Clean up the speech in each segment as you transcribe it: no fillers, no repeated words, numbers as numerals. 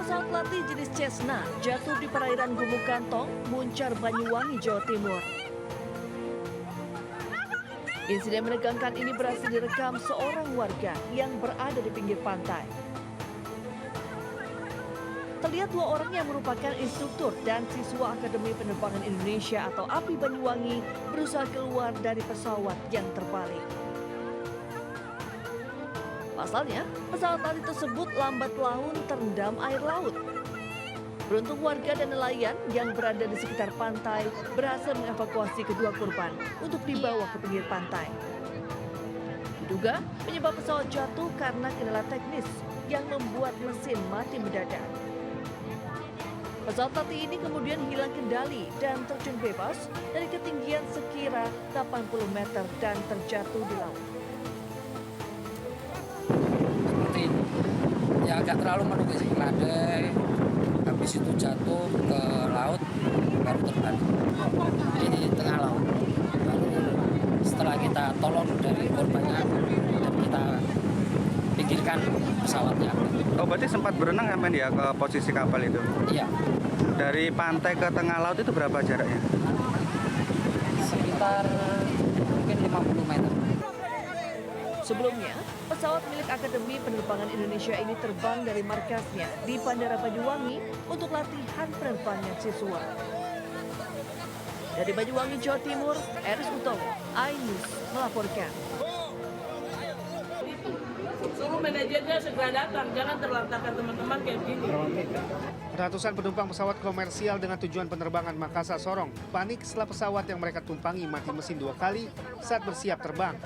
Pesawat latih jenis Cessna jatuh di perairan Gumuk Kantong, Muncar, Banyuwangi, Jawa Timur. Insiden menegangkan ini berhasil direkam seorang warga yang berada di pinggir pantai. Terlihat dua orang yang merupakan instruktur dan siswa Akademi Penerbangan Indonesia atau API Banyuwangi berusaha keluar dari pesawat yang terbalik. Pasalnya, pesawat latih tersebut lambat laun terendam air laut. Beruntung warga dan nelayan yang berada di sekitar pantai berhasil mengevakuasi kedua korban untuk dibawa ke pinggir pantai. Diduga penyebab pesawat jatuh karena kendala teknis yang membuat mesin mati mendadak. Pesawat latih ini kemudian hilang kendali dan terjun bebas dari ketinggian sekira 80 meter dan terjatuh di laut. Seperti ya agak terlalu menunggu sih, landai, habis itu jatuh ke laut, baru terbalik di tengah laut. Baru setelah kita tolong dari korbannya dan kita pinggirkan pesawatnya. Oh, berarti sempat berenang ya, men, ya, ke posisi kapal itu? Iya. Dari pantai ke tengah laut itu berapa jaraknya? Sekitar mungkin 50 meter. Sebelumnya, pesawat milik Akademi Penerbangan Indonesia ini terbang dari markasnya di Bandara Banyuwangi untuk latihan penerbangan siswa. Dari Banyuwangi, Jawa Timur, Eris Utomo, iNews melaporkan. Suruh manajernya segera datang, jangan terlantarkan teman-teman kayak gini. Ratusan penumpang pesawat komersial dengan tujuan penerbangan Makassar Sorong panik setelah pesawat yang mereka tumpangi mati mesin 2 kali saat bersiap terbang.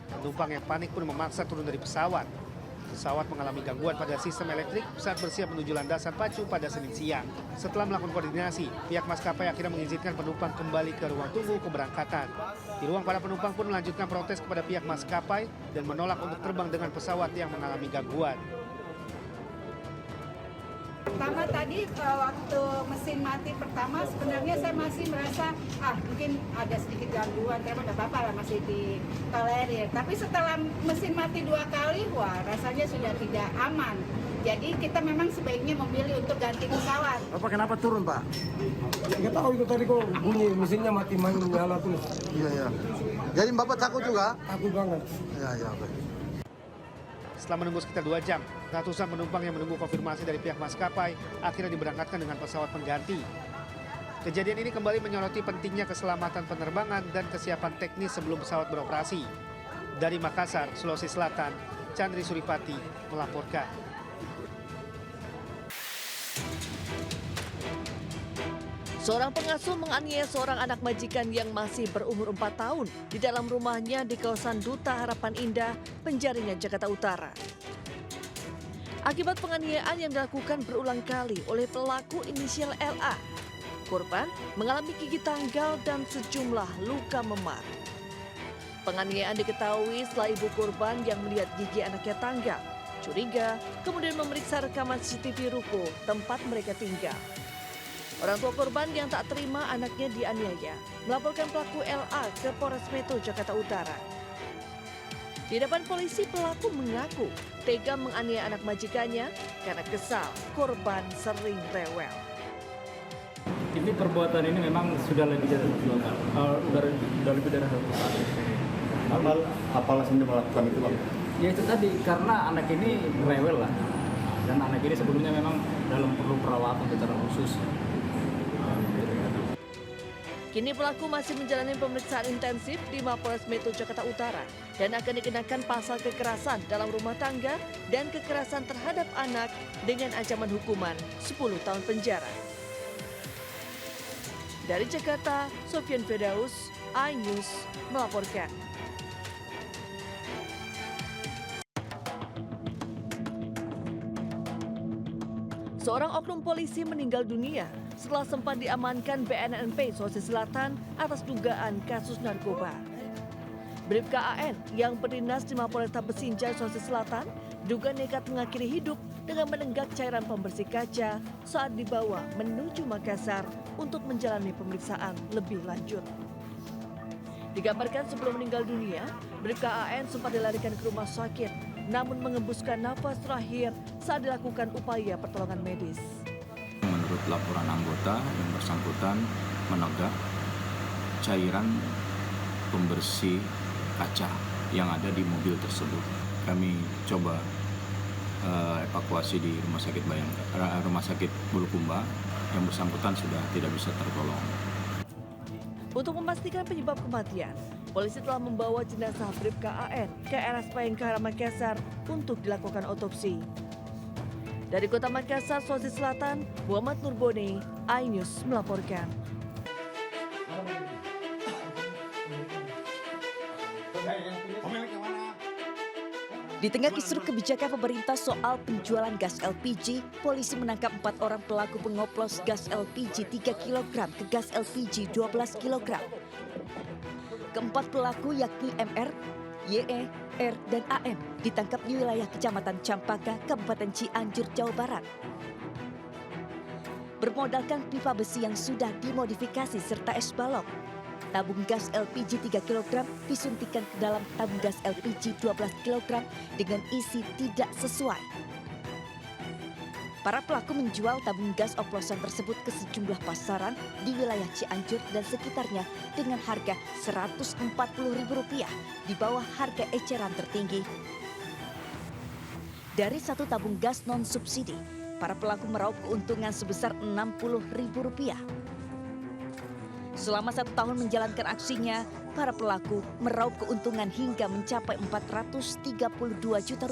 Penumpang yang panik pun memaksa turun dari pesawat. Pesawat mengalami gangguan pada sistem elektrik saat bersiap menuju landasan pacu pada Senin siang. Setelah melakukan koordinasi, pihak maskapai akhirnya mengizinkan penumpang kembali ke ruang tunggu keberangkatan. Di ruang, para penumpang pun melanjutkan protes kepada pihak maskapai dan menolak untuk terbang dengan pesawat yang mengalami gangguan. Pertama tadi waktu mesin mati pertama sebenarnya saya masih merasa mungkin ada sedikit gangguan, tapi tidak apa-apa lah, masih ditolerir. Tapi setelah mesin mati 2 kali, wah rasanya sudah tidak aman. Jadi kita memang sebaiknya memilih untuk ganti pesawat. Bapak kenapa turun, Pak? Nggak tahu itu tadi kok bunyi mesinnya mati main nyala terus. Iya. Jadi Bapak takut juga? Takut banget. Iya, oke. Setelah menunggu sekitar 2 jam, ratusan penumpang yang menunggu konfirmasi dari pihak maskapai akhirnya diberangkatkan dengan pesawat pengganti. Kejadian ini kembali menyoroti pentingnya keselamatan penerbangan dan kesiapan teknis sebelum pesawat beroperasi. Dari Makassar, Sulawesi Selatan, Chandri Suripati melaporkan. Seorang pengasuh menganiaya seorang anak majikan yang masih berumur 4 tahun di dalam rumahnya di kawasan Duta Harapan Indah, Penjaringan, Jakarta Utara. Akibat penganiayaan yang dilakukan berulang kali oleh pelaku inisial LA, korban mengalami gigi tanggal dan sejumlah luka memar. Penganiayaan diketahui setelah ibu korban yang melihat gigi anaknya tanggal, curiga, kemudian memeriksa rekaman CCTV ruko tempat mereka tinggal. Orang tua korban yang tak terima anaknya dianiaya melaporkan pelaku LA ke Polres Metro Jakarta Utara. Di depan polisi, pelaku mengaku tega menganiaya anak majikannya karena kesal korban sering rewel. Ini perbuatan ini memang sudah lebih dari 2 kali. Sudah lebih dari 1 kali. Apa alasan dia melakukan itu, Pak? Ya itu tadi, karena anak ini rewel lah. Dan anak ini sebelumnya memang perlu perawatan secara khusus. Kini pelaku masih menjalani pemeriksaan intensif di Mapolres Metro Jakarta Utara dan akan dikenakan pasal kekerasan dalam rumah tangga dan kekerasan terhadap anak dengan ancaman hukuman 10 tahun penjara. Dari Jakarta, Sofyan Firdaus, iNews melaporkan. Seorang oknum polisi meninggal dunia setelah sempat diamankan BNNP Sulawesi Selatan atas dugaan kasus narkoba. Bribka AN yang berdinas di Mapolresta Besinjai, Sulawesi Selatan, diduga nekat mengakhiri hidup dengan menenggak cairan pembersih kaca saat dibawa menuju Makassar untuk menjalani pemeriksaan lebih lanjut. Digambarkan sebelum meninggal dunia, Bribka AN sempat dilarikan ke rumah sakit namun mengembuskan nafas terakhir saat dilakukan upaya pertolongan medis. Menurut laporan anggota, yang bersangkutan menegak cairan pembersih kaca yang ada di mobil tersebut. Kami coba evakuasi di rumah sakit Bulukumba. Yang bersangkutan sudah tidak bisa tertolong. Untuk memastikan penyebab kematian, polisi telah membawa jenazah Bribka AN ke RS Bayangkara Makassar untuk dilakukan otopsi. Dari Kota Makassar, Sulawesi Selatan, Muhammad Nurboni, iNews melaporkan. Di tengah kisruh kebijakan pemerintah soal penjualan gas LPG, polisi menangkap 4 orang pelaku pengoplos gas LPG 3 kg ke gas LPG 12 kg. Keempat pelaku yakni MR, YE, R, dan AM ditangkap di wilayah Kecamatan Campaka, Kabupaten Cianjur, Jawa Barat. Bermodalkan pipa besi yang sudah dimodifikasi serta es balok, tabung gas LPG 3 kg disuntikan ke dalam tabung gas LPG 12 kg dengan isi tidak sesuai. Para pelaku menjual tabung gas oplosan tersebut ke sejumlah pasaran di wilayah Cianjur dan sekitarnya dengan harga Rp140.000 di bawah harga eceran tertinggi. Dari satu tabung gas non-subsidi, para pelaku meraup keuntungan sebesar Rp60.000. Selama 1 tahun menjalankan aksinya, para pelaku meraup keuntungan hingga mencapai Rp432 juta.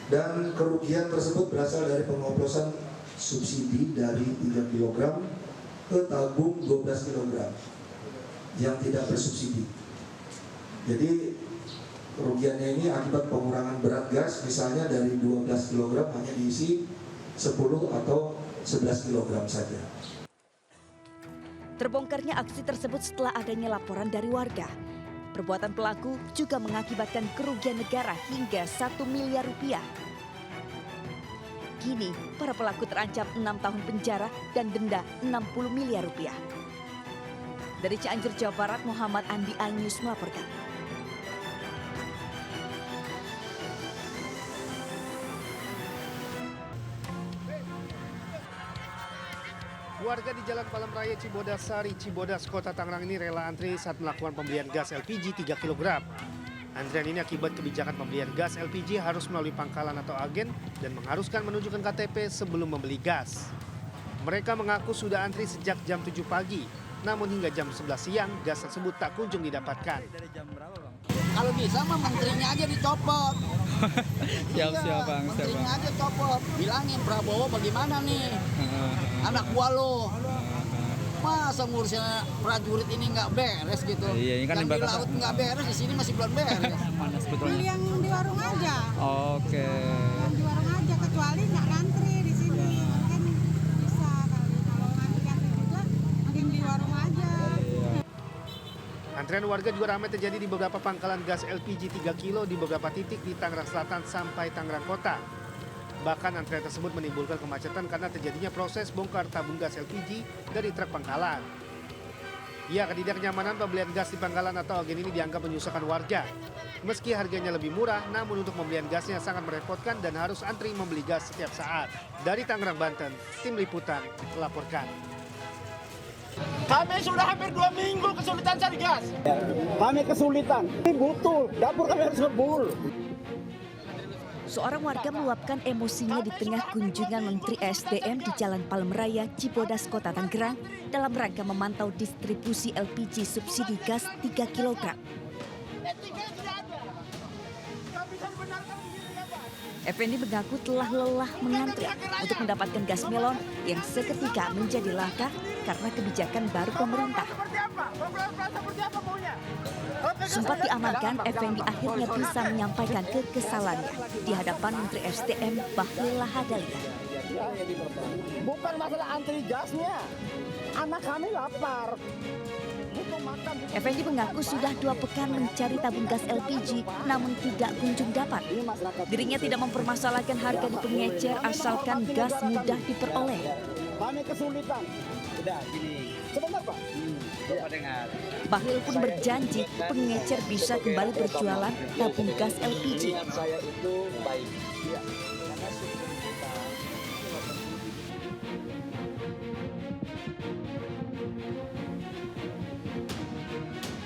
Dan kerugian tersebut berasal dari pengoplosan subsidi dari 3 kg ke tabung 12 kg yang tidak bersubsidi. Jadi kerugiannya ini akibat pengurangan berat gas, misalnya dari 12 kg hanya diisi 10 atau 11 kg saja. Terbongkarnya aksi tersebut setelah adanya laporan dari warga. Perbuatan pelaku juga mengakibatkan kerugian negara hingga Rp1 miliar. Kini, para pelaku terancam 6 tahun penjara dan denda Rp60 miliar. Dari Cianjur, Jawa Barat, Muhammad Andi, iNews melaporkan. Warga di Jalan Palem Raya Cibodas Sari, Cibodas, Kota Tangerang ini rela antri saat melakukan pembelian gas LPG 3 kg. Antrian ini akibat kebijakan pembelian gas LPG harus melalui pangkalan atau agen dan mengharuskan menunjukkan KTP sebelum membeli gas. Mereka mengaku sudah antri sejak jam 7 pagi, namun hingga jam 11 siang gas tersebut tak kunjung didapatkan. Kalau bisa mah menterinya aja dicopot. Siap Bang. Menterinya aja copot. Bilangin Prabowo bagaimana nih? Anak buah lo. Masa ngurusnya prajurit ini nggak beres gitu? Iya, ini kan yang di laut nggak beres, di sini masih belum beres. Mana sebetulnya? Beli yang di warung aja. Oke. Yang di warung aja, kecuali nggak ngantri di sini. Kan bisa kali. Kalau ngantri juga, mending di warung aja. Antrian warga juga ramai terjadi di beberapa pangkalan gas LPG 3 kg di beberapa titik di Tangerang Selatan sampai Tangerang Kota. Bahkan antrian tersebut menimbulkan kemacetan karena terjadinya proses bongkar tabung gas LPG dari truk pangkalan. Ya, ketidaknyamanan pembelian gas di pangkalan atau agen ini dianggap menyusahkan warga. Meski harganya lebih murah, namun untuk pembelian gasnya sangat merepotkan dan harus antri membeli gas setiap saat. Dari Tangerang, Banten, Tim Liputan melaporkan. Kami sudah hampir 2 minggu kesulitan cari gas. Kami kesulitan. Ini butuh, dapur kami harus ngebul. Seorang warga meluapkan emosinya di tengah kunjungan Menteri SDM di Jalan Palem Raya, Cibodas, Kota Tangerang dalam rangka memantau distribusi LPG subsidi gas 3 kg. Effendi mengaku telah lelah mengantri untuk mendapatkan gas melon yang seketika menjadi langka karena kebijakan baru pemerintah. Sempat diamankan, Effendi akhirnya bisa menyampaikan kekesalannya di hadapan Menteri SDM Bahlil Lahadalia. Bukan masalah antri gasnya, anak kami lapar. Effendi mengaku sudah 2 pekan mencari tabung gas LPG namun tidak kunjung dapat. Dirinya tidak mempermasalahkan harga di pengecer asalkan gas mudah diperoleh. Kami kesulitan. Udah gini. Sebentar Pak. Bahlil pun berjanji pengecer bisa kembali berjualan tabung gas LPG.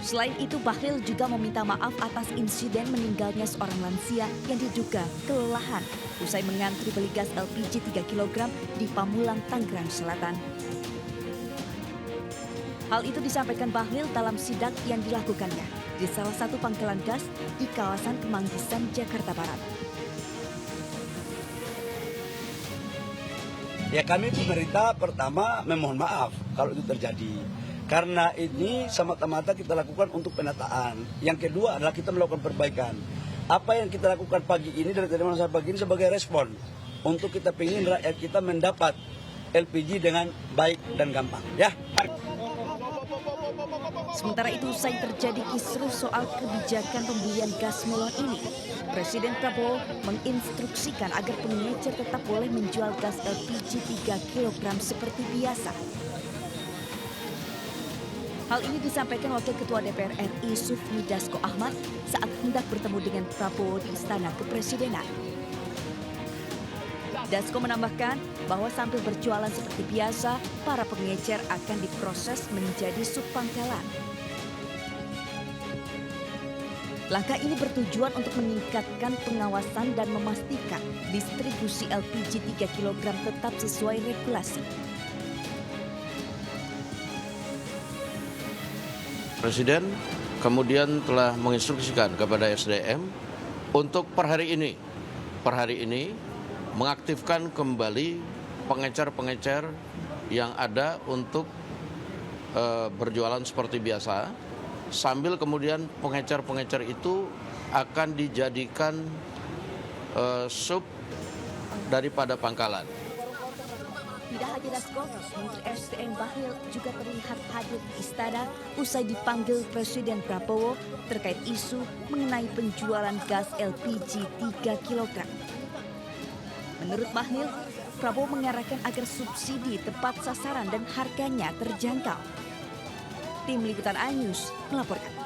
Selain itu, Bahlil juga meminta maaf atas insiden meninggalnya seorang lansia yang diduga kelelahan usai mengantri beli gas LPG 3 kg di Pamulang, Tangerang Selatan. Hal itu disampaikan Bahlil dalam sidak yang dilakukannya di salah satu pangkalan gas di kawasan Kemanggisan, Jakarta Barat. Ya, kami pemerintah pertama memohon maaf kalau itu terjadi. Karena ini semata-mata kita lakukan untuk penataan. Yang kedua adalah kita melakukan perbaikan. Apa yang kita lakukan pagi ini dari tadi malam sampai pagi ini sebagai respon untuk kita ingin rakyat kita mendapat LPG dengan baik dan gampang. Ya. Sementara itu, usai terjadi kisruh soal kebijakan pembelian gas melon ini, Presiden Prabowo menginstruksikan agar pengecer tetap boleh menjual gas LPG 3 kg seperti biasa. Hal ini disampaikan Wakil Ketua DPR RI Sufmi Dasko Ahmad saat hendak bertemu dengan Prabowo di Istana Kepresidenan. Dasko menambahkan bahwa sambil berjualan seperti biasa, para pengecer akan diproses menjadi subpangkalan. Langkah ini bertujuan untuk meningkatkan pengawasan dan memastikan distribusi LPG 3 kg tetap sesuai regulasi. Presiden kemudian telah menginstruksikan kepada SDM untuk per hari ini mengaktifkan kembali pengecer-pengecer yang ada untuk berjualan seperti biasa, sambil kemudian pengecer-pengecer itu akan dijadikan sub daripada pangkalan. Tidak hanya Dasko, Menteri SDM Bahlil juga terlihat hadir di istana usai dipanggil Presiden Prabowo terkait isu mengenai penjualan gas LPG 3 kg. Menurut Bahlil, Prabowo mengarahkan agar subsidi tepat sasaran dan harganya terjangkau. Tim Liputan iNews melaporkan.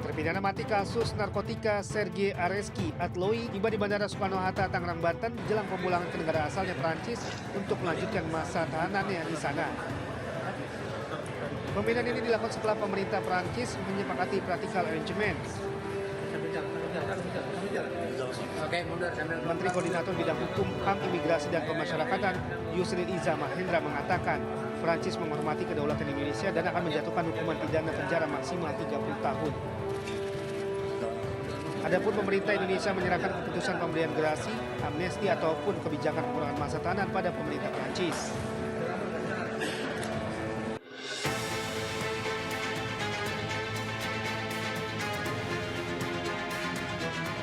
Terpidana mati kasus narkotika Sergei Areski Atloi tiba di Bandara Soekarno-Hatta, Tangerang, Banten jelang pemulangan ke negara asalnya Perancis untuk melanjutkan masa tahanannya di sana. Pemindahan ini dilakukan setelah pemerintah Perancis menyepakati practical arrangement. Menteri Koordinator Bidang Hukum, HAM, Imigrasi dan Pemasyarakatan Yusril Iza Mahendra mengatakan Perancis menghormati kedaulatan Indonesia dan akan menjatuhkan hukuman pidana penjara maksimal 30 tahun. Adapun pemerintah Indonesia menyerahkan keputusan pemberian gerasi, amnesti ataupun kebijakan pengurangan masa tahanan pada pemerintah Perancis.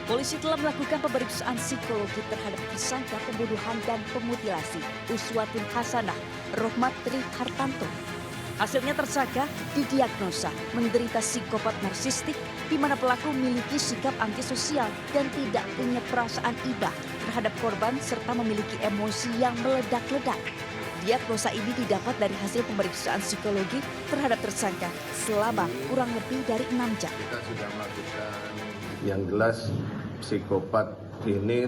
Polisi telah melakukan pemeriksaan psikologi terhadap tersangka pembunuhan dan pemutilasi Uswatun Hasanah Rohmat Tri Hartanto. Hasilnya tersangka didiagnosa menderita psikopat narsistik di mana pelaku memiliki sikap antisosial dan tidak punya perasaan iba terhadap korban serta memiliki emosi yang meledak-ledak. Diagnosa ini didapat dari hasil pemeriksaan psikologi terhadap tersangka selama kurang lebih dari 6 jam. Kita sudah melakukan yang jelas psikopat ini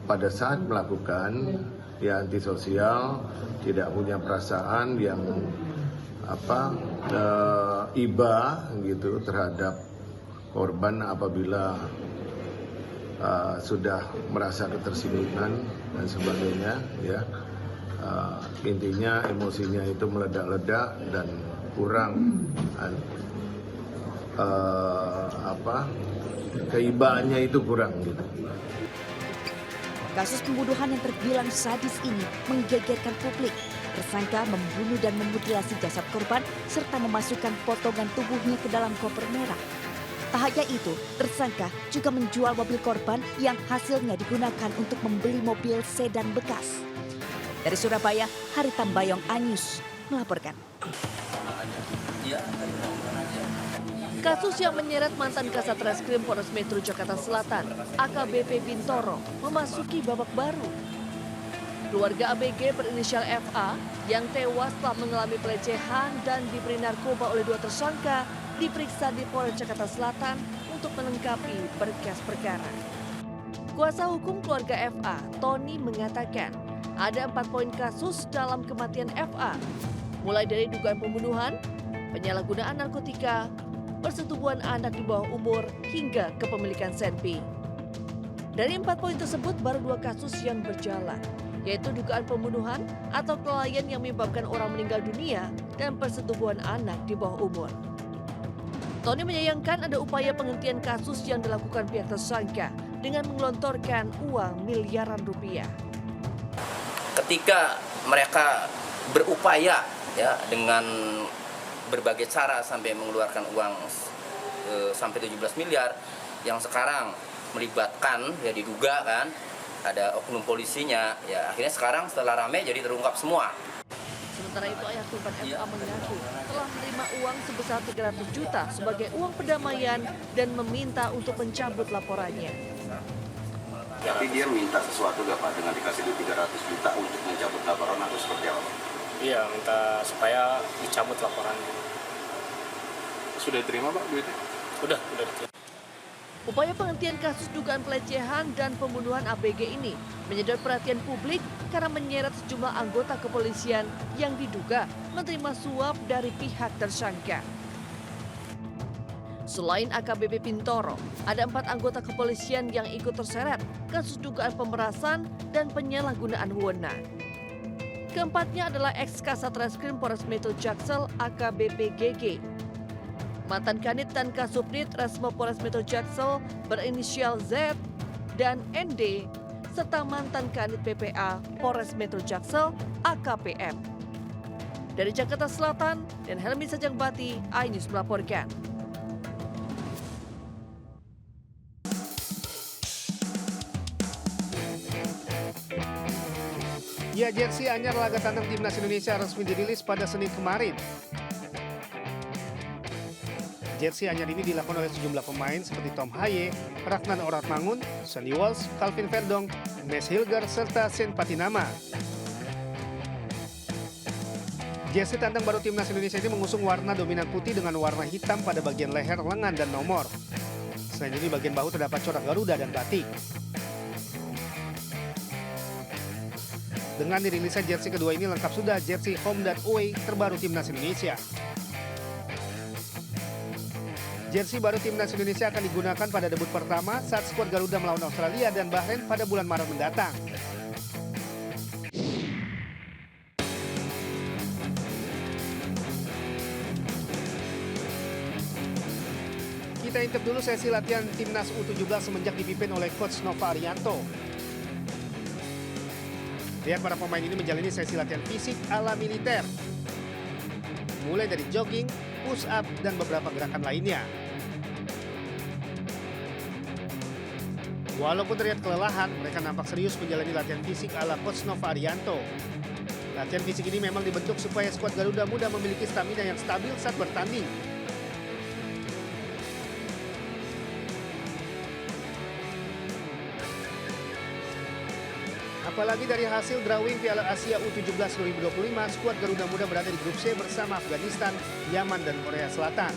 pada saat melakukan ya antisosial, tidak punya perasaan yang iba gitu terhadap korban apabila sudah merasa ketersinggungan dan sebagainya ya. Intinya emosinya itu meledak-ledak dan kurang keibaannya itu kurang gitu. Kasus pembunuhan yang terbilang sadis ini menggegerkan publik. Tersangka membunuh dan memutilasi jasad korban serta memasukkan potongan tubuhnya ke dalam koper merah. Tak hanya itu, tersangka juga menjual mobil korban yang hasilnya digunakan untuk membeli mobil sedan bekas. Dari Surabaya, Haritam Bayong iNews melaporkan. Kasus yang menyeret mantan Kasat Reskrim Polres Metro Jakarta Selatan, AKBP Bintoro, memasuki babak baru. Keluarga ABG berinisial FA yang tewas setelah mengalami pelecehan dan diberi narkoba oleh 2 tersangka diperiksa di Polres Jakarta Selatan untuk melengkapi berkas perkara. Kuasa hukum keluarga FA, Tony, mengatakan ada 4 poin kasus dalam kematian FA, mulai dari dugaan pembunuhan, penyalahgunaan narkotika, persetubuhan anak di bawah umur, hingga kepemilikan senpi. Dari 4 poin tersebut baru 2 kasus yang berjalan, yaitu dugaan pembunuhan atau kelalaian yang menyebabkan orang meninggal dunia dan persetubuhan anak di bawah umur. Tony menyayangkan ada upaya penghentian kasus yang dilakukan pihak tersangka dengan menggelontorkan uang miliaran rupiah. Ketika mereka berupaya ya dengan berbagai cara sampai mengeluarkan uang sampai 17 miliar yang sekarang melibatkan ya diduga kan ada oknum polisinya, ya akhirnya sekarang setelah ramai jadi terungkap semua. Sementara itu ayah korban FA mengaku telah menerima uang sebesar 300 juta sebagai uang pendamaian dan meminta untuk mencabut laporannya. Tapi dia minta sesuatu gak Pak dengan dikasih duit 300 juta untuk mencabut laporan atau seperti apa? Iya, minta supaya dicabut laporannya. Sudah diterima Pak duitnya? Udah diterima. Upaya penghentian kasus dugaan pelecehan dan pembunuhan ABG ini menyedot perhatian publik karena menyeret sejumlah anggota kepolisian yang diduga menerima suap dari pihak tersangka. Selain AKBP Bintoro, ada 4 anggota kepolisian yang ikut terseret kasus dugaan pemerasan dan penyalahgunaan wewenang. Keempatnya adalah ex-Kasat Reskrim Polres Metro Jaksel AKBP GG, mantan Kanit dan Kasubdit Resmo Polres Metro Jaksel berinisial Z dan ND, serta mantan Kanit PPA Polres Metro Jaksel AKPM. Dari Jakarta Selatan dan Helmi Sajangbati, iNews melaporkan. Ya, jersey anyar laga tandang Timnas Indonesia resmi dirilis pada Senin kemarin. Jersey anyar ini dilakukan oleh sejumlah pemain seperti Tom Haye, Ragnan Oratmangun, Sonny Walsh, Calvin Verdong, Mes Hilger, serta Sen Patinama. Jersey tandang baru Timnas Indonesia ini mengusung warna dominan putih dengan warna hitam pada bagian leher, lengan, dan nomor. Selain itu, di bagian bahu terdapat corak Garuda dan batik. Dengan dirilisnya jersey kedua ini lengkap sudah jersey home dan away terbaru Timnas Indonesia. Jersey baru Timnas Indonesia akan digunakan pada debut pertama saat skuad Garuda melawan Australia dan Bahrain pada bulan Maret mendatang. Kita intip dulu sesi latihan Timnas U17 semenjak dipimpin oleh Coach Nova Arianto. Lihat para pemain ini menjalani sesi latihan fisik ala militer. Mulai dari jogging, push up, dan beberapa gerakan lainnya. Walaupun terlihat kelelahan, mereka nampak serius menjalani latihan fisik ala Coach Nova Arianto. Latihan fisik ini memang dibentuk supaya skuad Garuda Muda memiliki stamina yang stabil saat bertanding. Apalagi dari hasil drawing Piala Asia U17 2025, skuad Garuda Muda berada di grup C bersama Afghanistan, Yaman, dan Korea Selatan.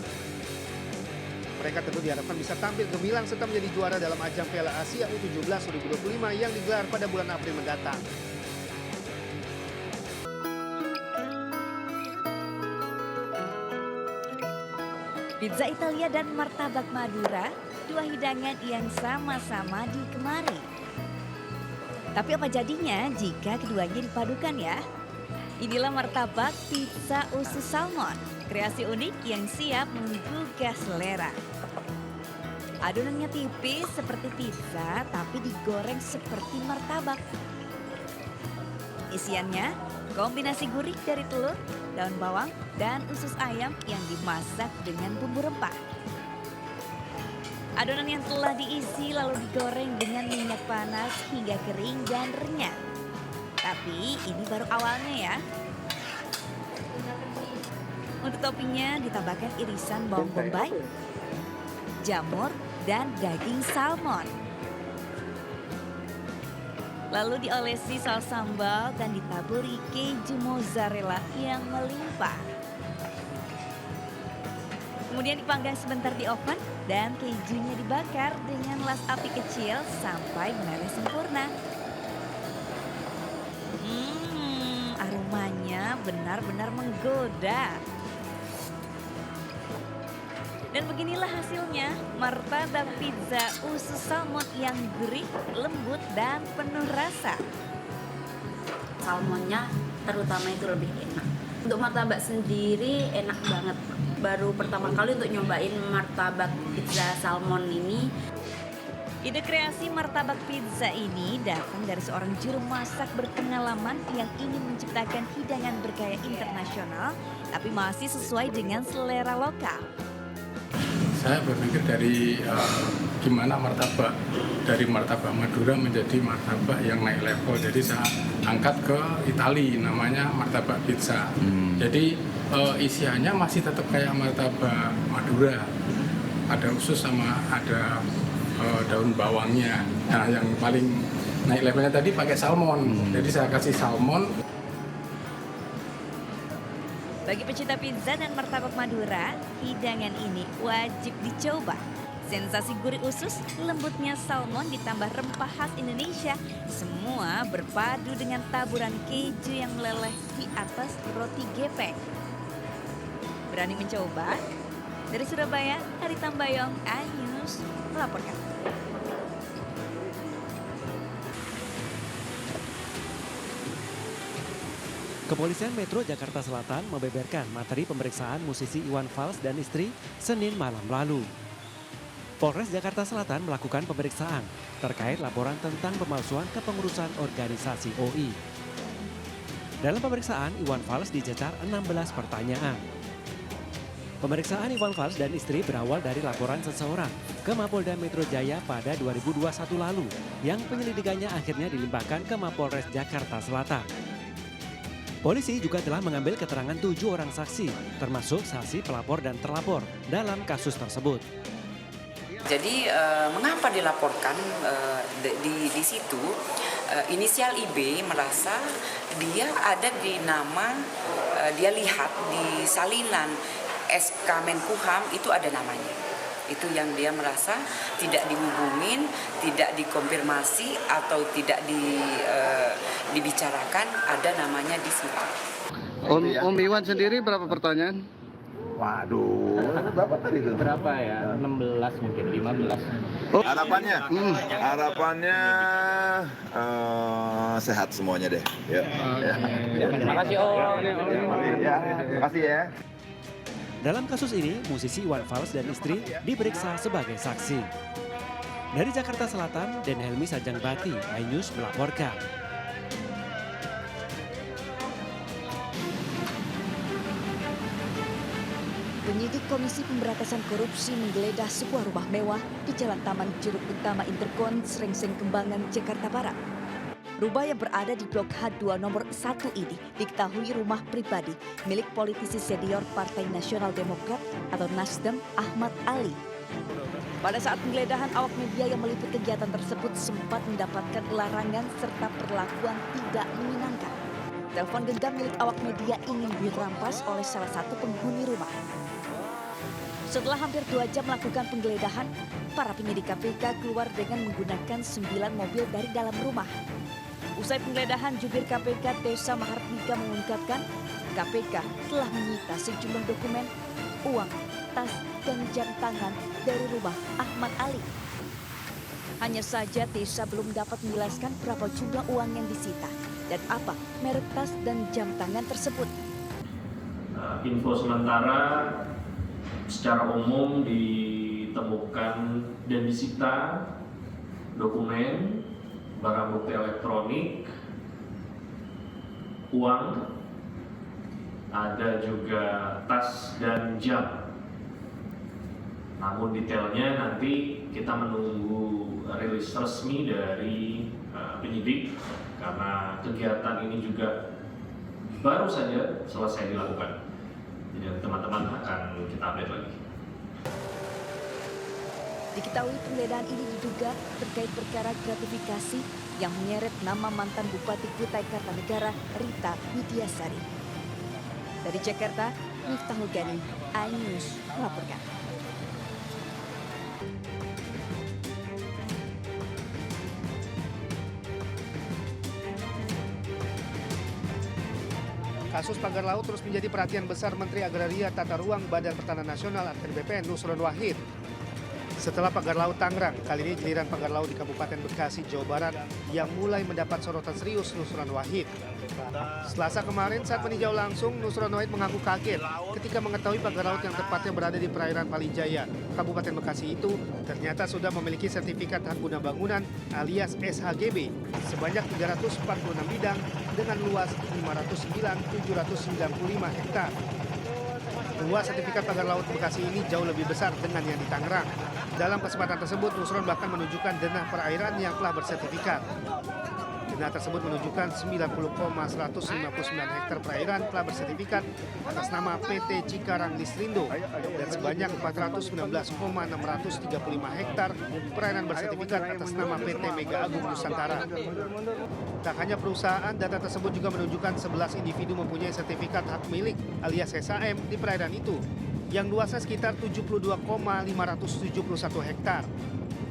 Mereka tentu diharapkan bisa tampil gemilang serta menjadi juara dalam ajang Piala Asia U17 2025 yang digelar pada bulan April mendatang. Pizza Italia dan martabak Madura, 2 hidangan yang sama-sama digemari. Tapi apa jadinya jika keduanya dipadukan ya? Inilah martabak pizza usus salmon, kreasi unik yang siap menggugah selera. Adonannya tipis seperti pizza tapi digoreng seperti martabak. Isiannya kombinasi gurih dari telur, daun bawang, dan usus ayam yang dimasak dengan bumbu rempah. Adonan yang telah diisi lalu digoreng dengan minyak panas hingga kering dan renyah. Tapi ini baru awalnya ya. Untuk toppingnya ditambahkan irisan bawang bombay, jamur, dan daging salmon. Lalu diolesi saus sambal dan ditaburi keju mozzarella yang melimpah. Kemudian dipanggang sebentar di oven dan kejunya dibakar dengan las api kecil sampai meleleh sempurna. Aromanya benar-benar menggoda. Dan beginilah hasilnya, martabak pizza usus salmon yang gurih, lembut, dan penuh rasa. Salmonnya terutama itu lebih enak. Untuk martabak sendiri enak banget. Baru pertama kali untuk nyobain martabak pizza salmon ini. Ide kreasi martabak pizza ini datang dari seorang juru masak berpengalaman yang ingin menciptakan hidangan bergaya internasional, tapi masih sesuai dengan selera lokal. Saya berpikir dari gimana martabak dari martabak Madura menjadi martabak yang naik level. Jadi saya angkat ke Itali, namanya martabak pizza. Jadi isiannya masih tetap kayak martabak Madura. Ada usus sama ada daun bawangnya. Nah, yang paling naik levelnya tadi pakai salmon. Jadi saya kasih salmon. Bagi pecinta pizza dan martabak Madura, hidangan ini wajib dicoba. Sensasi gurih usus, lembutnya salmon ditambah rempah khas Indonesia. Semua berpadu dengan taburan keju yang meleleh di atas roti gepeng. Berani mencoba? Dari Surabaya, Harita Mbayong, iNews melaporkan. Kepolisian Metro Jakarta Selatan membeberkan materi pemeriksaan musisi Iwan Fals dan istri Senin malam lalu. Polres Jakarta Selatan melakukan pemeriksaan terkait laporan tentang pemalsuan kepengurusan organisasi OI. Dalam pemeriksaan, Iwan Fals dicecar 16 pertanyaan. Pemeriksaan Iwan Fals dan istri berawal dari laporan seseorang ke Mapolda Metro Jaya pada 2021 lalu, yang penyelidikannya akhirnya dilimpahkan ke Mapolres Jakarta Selatan. Polisi juga telah mengambil keterangan 7 orang saksi, termasuk saksi pelapor dan terlapor dalam kasus tersebut. Jadi mengapa dilaporkan di situ? Inisial IB merasa dia ada di nama, dia lihat di salinan SK Menkumham itu ada namanya. Itu yang dia merasa tidak dihubungin, tidak dikonfirmasi atau tidak dibicarakan, ada namanya di situ. Om Iwan sendiri berapa pertanyaan? Waduh, berapa tadi itu? Berapa ya? 16 mungkin, 15. Harapannya? Harapannya sehat semuanya deh. Ya. Terima kasih Om. Terima kasih ya. Dalam kasus ini, musisi Iwan Fals dan istri diperiksa sebagai saksi. Dari Jakarta Selatan, Den Helmi Sajangbati, iNews melaporkan. Penyidik Komisi Pemberantasan Korupsi menggeledah sebuah rumah mewah di Jalan Taman Jeruk Utama Interkon, Srengseng Kembangan, Jakarta Barat. Rumah yang berada di Blok H2 nomor 1 ini diketahui rumah pribadi milik politisi senior Partai Nasional Demokrat atau Nasdem Ahmad Ali. Pada saat penggeledahan, awak media yang meliput kegiatan tersebut sempat mendapatkan larangan serta perlakuan tidak menyenangkan. Telepon genggam milik awak media ingin dirampas oleh salah satu penghuni rumah. Setelah hampir 2 jam melakukan penggeledahan, para penyidik KPK keluar dengan menggunakan 9 mobil dari dalam rumah. Usai penggeledahan, jubir KPK Tessa Mahardika mengungkapkan KPK telah menyita sejumlah dokumen, uang, tas, dan jam tangan dari rumah Ahmad Ali. Hanya saja Tessa belum dapat menjelaskan berapa jumlah uang yang disita dan apa merek tas dan jam tangan tersebut. Info sementara secara umum ditemukan dan disita dokumen, barang bukti elektronik, uang, ada juga tas dan jam. Namun detailnya nanti kita menunggu rilis resmi dari penyidik karena kegiatan ini juga baru saja selesai dilakukan. Jadi teman-teman akan kita update lagi. Diketahui penggeledahan ini diduga terkait perkara gratifikasi yang menyeret nama mantan Bupati Kutai Kartanegara Rita Widiasari. Dari Jakarta, Miftahul Gani, iNews melaporkan. Kasus pagar laut terus menjadi perhatian besar Menteri Agraria Tata Ruang Badan Pertanahan Nasional atau BPN Nusron Wahid. Setelah pagar laut Tangerang, kali ini giliran pagar laut di Kabupaten Bekasi, Jawa Barat yang mulai mendapat sorotan serius Nusron Wahid. Selasa kemarin saat meninjau langsung, Nusron Wahid mengaku kaget ketika mengetahui pagar laut yang tepatnya berada di perairan Palijaya, Kabupaten Bekasi itu ternyata sudah memiliki sertifikat hak guna bangunan alias SHGB sebanyak 346 bidang dengan luas 509.795 hektar. Luas sertifikat pagar laut Bekasi ini jauh lebih besar dengan yang di Tangerang. Dalam kesempatan tersebut, Nusron bahkan menunjukkan denah perairan yang telah bersertifikat. Denah tersebut menunjukkan 90,159 hektar perairan telah bersertifikat atas nama PT Cikarang Listrindo dan sebanyak 419,635 hektar perairan bersertifikat atas nama PT Mega Agung Nusantara. Tak hanya perusahaan, data tersebut juga menunjukkan 11 individu mempunyai sertifikat hak milik alias SHM di perairan itu yang luasnya sekitar 72,571 hektar.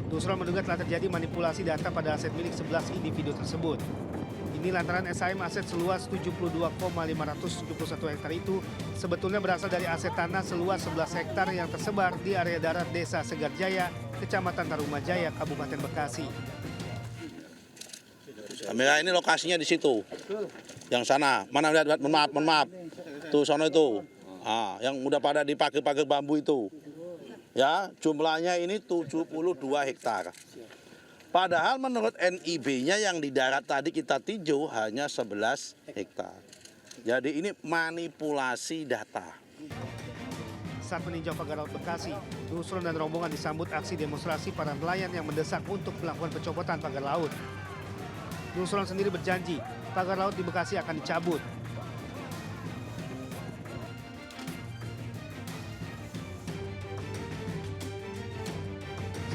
Nusron menduga telah terjadi manipulasi data pada aset milik 11 individu tersebut. Ini lantaran SHM aset seluas 72,571 hektar itu sebetulnya berasal dari aset tanah seluas 11 hektar yang tersebar di area darat Desa Segarjaya, Kecamatan Tarumajaya, Kabupaten Bekasi. Kamera ini lokasinya di situ. Yang sana, mana lihat, mohon maaf. Tuh sono itu. Yang udah pada dipakai bambu itu. Ya, jumlahnya ini 72 hektar. Padahal menurut NIB-nya yang di darat tadi kita tinjau hanya 11 hektar. Jadi ini manipulasi data. Saat meninjau pagar laut Bekasi, Nusron dan rombongan disambut aksi demonstrasi para nelayan yang mendesak untuk melakukan pencopotan pagar laut. Nusron sendiri berjanji pagar laut di Bekasi akan dicabut.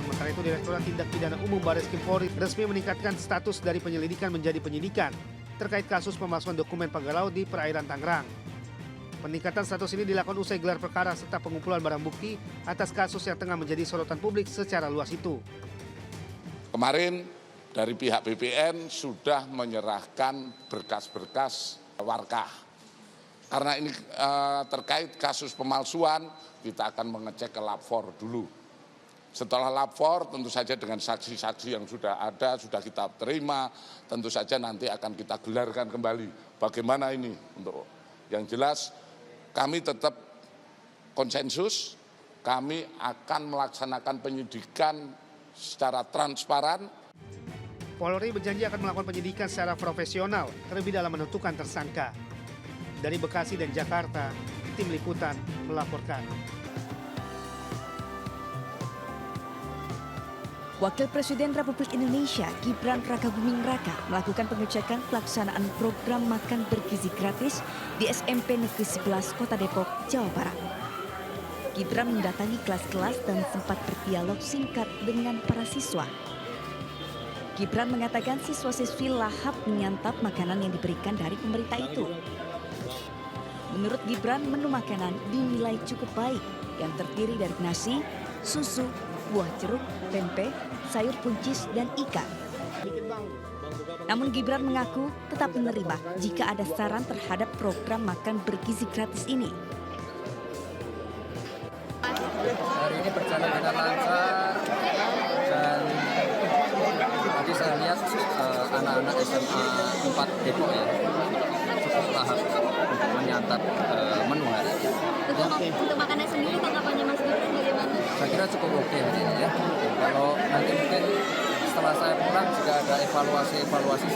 Sementara itu, Direktorat Tindak Pidana Umum Barreskrim Polri resmi meningkatkan status dari penyelidikan menjadi penyidikan terkait kasus pemalsuan dokumen pagar laut di perairan Tangerang. Peningkatan status ini dilakukan usai gelar perkara serta pengumpulan barang bukti atas kasus yang tengah menjadi sorotan publik secara luas itu. Kemarin dari pihak BPN sudah menyerahkan berkas-berkas warkah. Karena ini terkait kasus pemalsuan, kita akan mengecek ke lapor dulu. Setelah lapor, tentu saja dengan saksi-saksi yang sudah ada, sudah kita terima, tentu saja nanti akan kita gelarkan kembali. Bagaimana ini? Untuk yang jelas, kami tetap konsensus, kami akan melaksanakan penyidikan secara transparan. Polri berjanji akan melakukan penyidikan secara profesional, terlebih dalam menentukan tersangka. Dari Bekasi dan Jakarta, tim liputan melaporkan. Wakil Presiden Republik Indonesia Gibran Rakabuming Raka melakukan pengecekan pelaksanaan program makan bergizi gratis di SMP Negeri 11 Kota Depok, Jawa Barat. Gibran mendatangi kelas-kelas dan sempat berdialog singkat dengan para siswa. Gibran mengatakan siswa-siswi lahap menyantap makanan yang diberikan dari pemerintah itu. Menurut Gibran, menu makanan dinilai cukup baik yang terdiri dari nasi, susu, buah jeruk, tempe, sayur buncis, dan ikan. Namun Gibran mengaku tetap menerima jika ada saran terhadap program makan bergizi gratis ini. Hari ini berjalan dengan lancar dan tadi saya lihat anak-anak SMA 4 Depok ya cukup lahap menyantap menu hari ini. Untuk makanan sendiri tanggapannya Mas Gibran bagaimana? Saya kira cukup oke hari ini ya. Kalau nanti mungkin setelah saya pulang jika ada evaluasi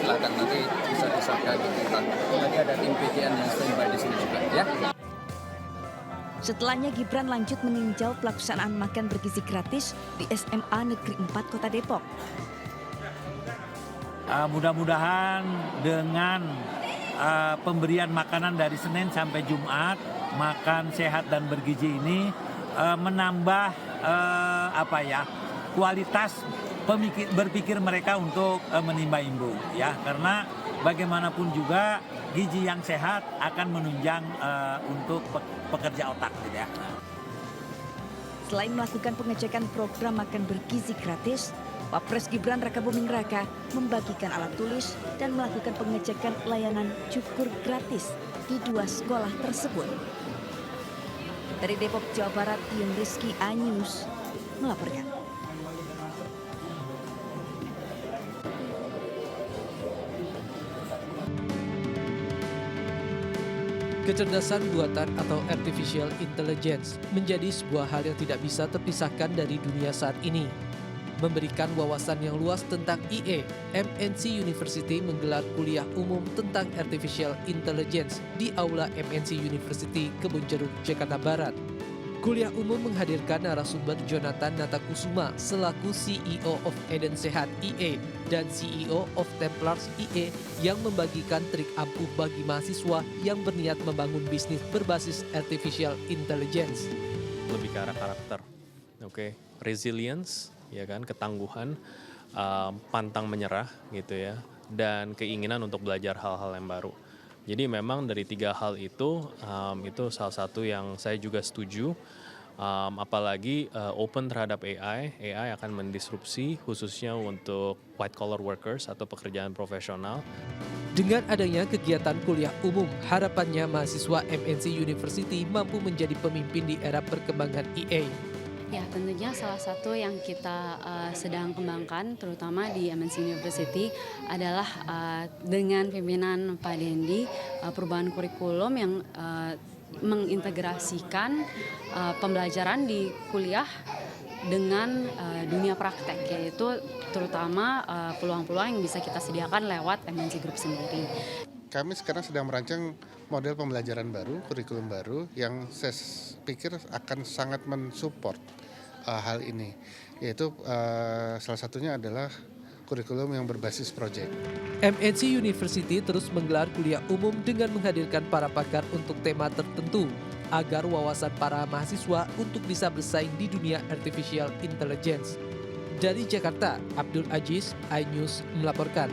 silakan nanti bisa disampaikan ke kita. Nanti ada tim PGN yang standby di sini juga ya. Setelahnya Gibran lanjut meninjau pelaksanaan makan bergizi gratis di SMA Negeri 4 Kota Depok. Mudah-mudahan dengan pemberian makanan dari Senin sampai Jumat, makan sehat dan bergizi ini menambah kualitas berpikir mereka untuk menimba ilmu, ya, karena bagaimanapun juga gizi yang sehat akan menunjang untuk pekerja otak, gitu ya. Selain melakukan pengecekan program makan bergizi gratis, Wapres Gibran Rakabuming Raka membagikan alat tulis dan melakukan pengecekan layanan cukur gratis di 2 sekolah tersebut. Dari Depok, Jawa Barat, Yung Rizky Anyus melaporkan. Kecerdasan buatan atau artificial intelligence menjadi sebuah hal yang tidak bisa terpisahkan dari dunia saat ini. Memberikan wawasan yang luas tentang IE, MNC University menggelar kuliah umum tentang artificial intelligence di Aula MNC University Kebonjeruk, Jakarta Barat. Kuliah umum menghadirkan narasumber Jonathan Natakusuma selaku CEO of Eden Sehat IE dan CEO of Templars IE yang membagikan trik ampuh bagi mahasiswa yang berniat membangun bisnis berbasis artificial intelligence. Lebih ke arah karakter, resilience, ya kan, ketangguhan, pantang menyerah gitu ya, dan keinginan untuk belajar hal-hal yang baru. Jadi memang dari 3 hal itu salah satu yang saya juga setuju, apalagi open terhadap AI akan mendisrupsi khususnya untuk white collar workers atau pekerjaan profesional. Dengan adanya kegiatan kuliah umum, harapannya mahasiswa MNC University mampu menjadi pemimpin di era perkembangan EA. Ya, tentunya salah satu yang kita sedang kembangkan terutama di MNC University adalah dengan pimpinan Pak Dendi, perubahan kurikulum yang mengintegrasikan pembelajaran di kuliah dengan dunia praktek, yaitu terutama peluang-peluang yang bisa kita sediakan lewat MNC Group sendiri. Kami sekarang sedang merancang model pembelajaran baru, kurikulum baru yang saya pikir akan sangat mensupport hal ini, yaitu salah satunya adalah kurikulum yang berbasis proyek. MNC University terus menggelar kuliah umum dengan menghadirkan para pakar untuk tema tertentu agar wawasan para mahasiswa untuk bisa bersaing di dunia artificial intelligence. Dari Jakarta, Abdul Aziz, iNews melaporkan.